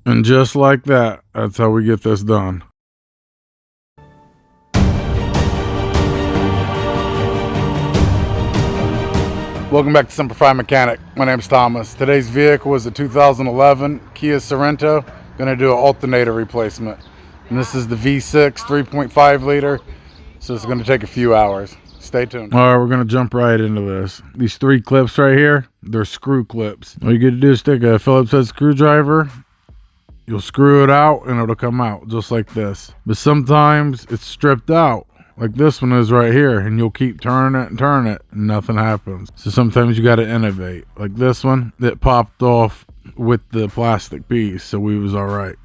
And just like that, that's how we get this done. Welcome back to Semper Mechanic. My name's Thomas. Today's vehicle is a 2011 Kia Sorento. Gonna do an alternator replacement. And this is the V6 3.5 liter. So it's gonna take a few hours. Stay tuned. All right, we're gonna jump right into this. These 3 clips right here, they're screw clips. All you gotta do is stick a Phillips head screwdriver. You'll screw it out and it'll come out just like this. But sometimes it's stripped out, like this one is right here, and you'll keep turning it and nothing happens. So sometimes you got to innovate. Like this one, it popped off with the plastic piece, so we was all right.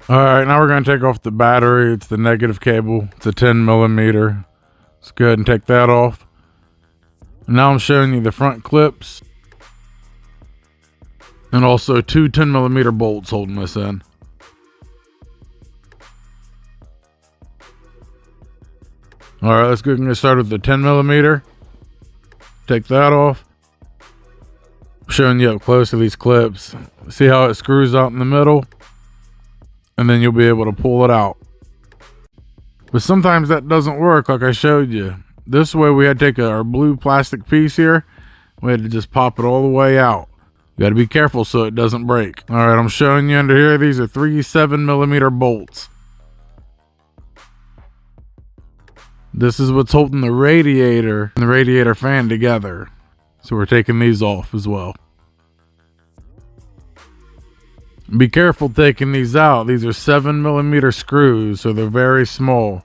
All right, now we're going to take off the battery. It's the negative cable. It's a 10 millimeter. Let's go ahead and take that off. And now I'm showing you the front clips and also 2 10 millimeter bolts holding this in. All right, let's go ahead and get started with the 10 millimeter. Take that off. I'm showing you up close to these clips. See how it screws out in the middle? And then you'll be able to pull it out. But sometimes that doesn't work like I showed you. This way we had to take our blue plastic piece here. We had to just pop it all the way out. You got to be careful so it doesn't break. All right, I'm showing you under here. These are 3 7 millimeter bolts. This is what's holding the radiator and the radiator fan together. So we're taking these off as well. Be careful taking these out. These are 7 millimeter screws, so they're very small.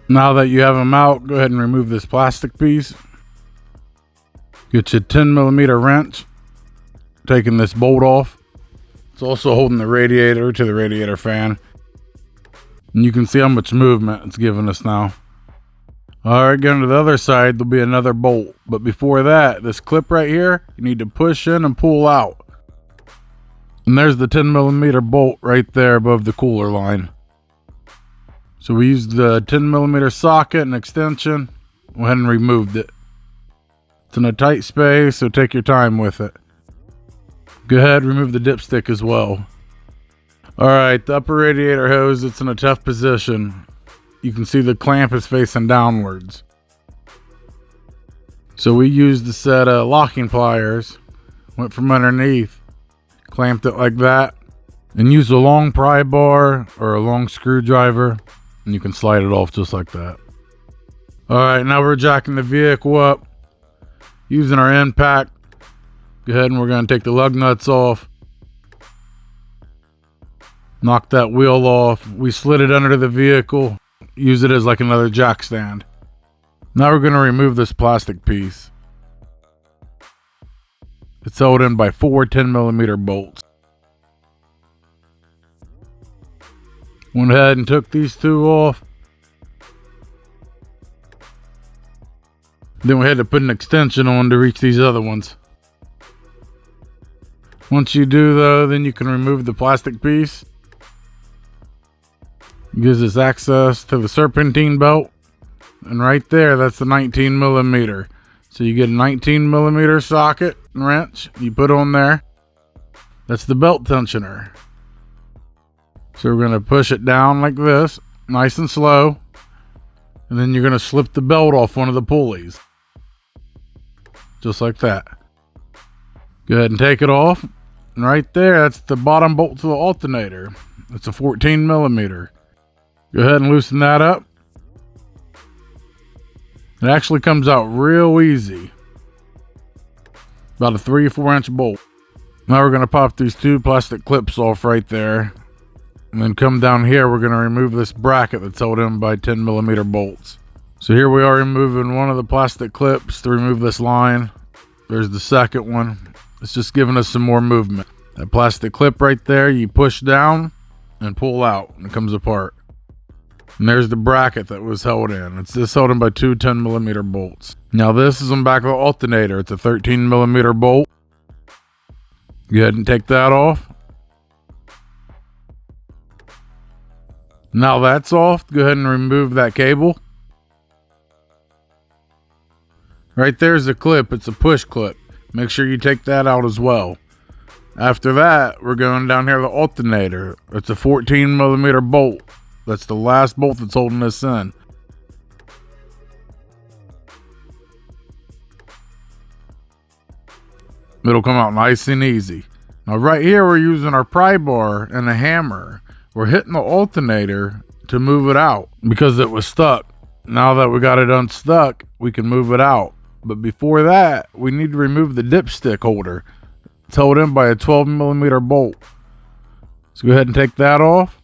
Now that you have them out, go ahead and remove this plastic piece. Get your 10 millimeter wrench, taking this bolt off. It's also holding the radiator to the radiator fan. And you can see how much movement it's giving us now. All right, going to the other side, there'll be another bolt. But before that, this clip right here, you need to push in and pull out. And there's the 10 millimeter bolt right there above the cooler line. So we used the 10 millimeter socket and extension. Went ahead and removed it. It's in a tight space, so take your time with it. Go ahead, remove the dipstick as well. All right, the upper radiator hose, it's in a tough position. You can see the clamp is facing downwards. So we used a set of locking pliers, went from underneath, clamped it like that, and used a long pry bar or a long screwdriver, and you can slide it off just like that. All right, now we're jacking the vehicle up using our impact. Go ahead and we're going to take the lug nuts off. Knock that wheel off. We slid it under the vehicle. Use it as like another jack stand. Now we're going to remove this plastic piece. It's held in by 4 10 millimeter bolts. Went ahead and took these 2 off. Then we had to put an extension on to reach these other ones. Once you do though, then you can remove the plastic piece. It gives us access to the Serpentine Belt. And right there, that's the 19 millimeter. So you get a 19 millimeter socket and wrench. You put on there. That's the belt tensioner. So we're going to push it down like this, nice and slow. And then you're going to slip the belt off one of the pulleys. Just like that. Go ahead and take it off. And right there, that's the bottom bolt to the alternator. It's a 14 millimeter. Go ahead and loosen that up. It actually comes out real easy. About a 3 or 4 inch bolt. Now we're going to pop these 2 plastic clips off right there. And then come down here, we're going to remove this bracket that's held in by 10 millimeter bolts. So here we are removing one of the plastic clips to remove this line. There's the second one. It's just giving us some more movement. That plastic clip right there, you push down and pull out and it comes apart. And there's the bracket that was held in. It's just held in by 2 10 millimeter bolts. Now this is on the back of the alternator. It's a 13 millimeter bolt. Go ahead and take that off. Now that's off. Go ahead and remove that cable. Right there's the clip. It's a push clip. Make sure you take that out as well. After that, we're going down here to the alternator. It's a 14mm bolt. That's the last bolt that's holding this in. It'll come out nice and easy. Now right here, we're using our pry bar and a hammer. We're hitting the alternator to move it out because it was stuck. Now that we got it unstuck, we can move it out. But before that, we need to remove the dipstick holder. It's held in by a 12mm bolt. So go ahead and take that off.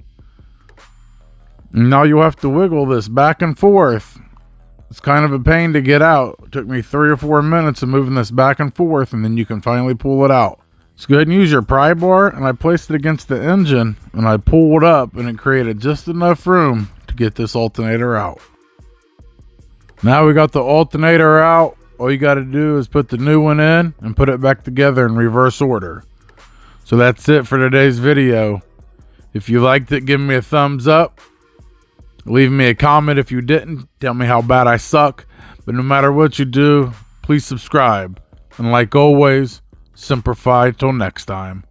And now you'll have to wiggle this back and forth. It's kind of a pain to get out. It took me 3 or 4 minutes of moving this back and forth, and then you can finally pull it out. So go ahead and use your pry bar, and I placed it against the engine, and I pulled up, and it created just enough room to get this alternator out. Now we got the alternator out. All you got to do is put the new one in and put it back together in reverse order. So that's it for today's video. If you liked it, give me a thumbs up. Leave me a comment if you didn't. Tell me how bad I suck. But no matter what you do, please subscribe. And like always, Semper Fi till next time.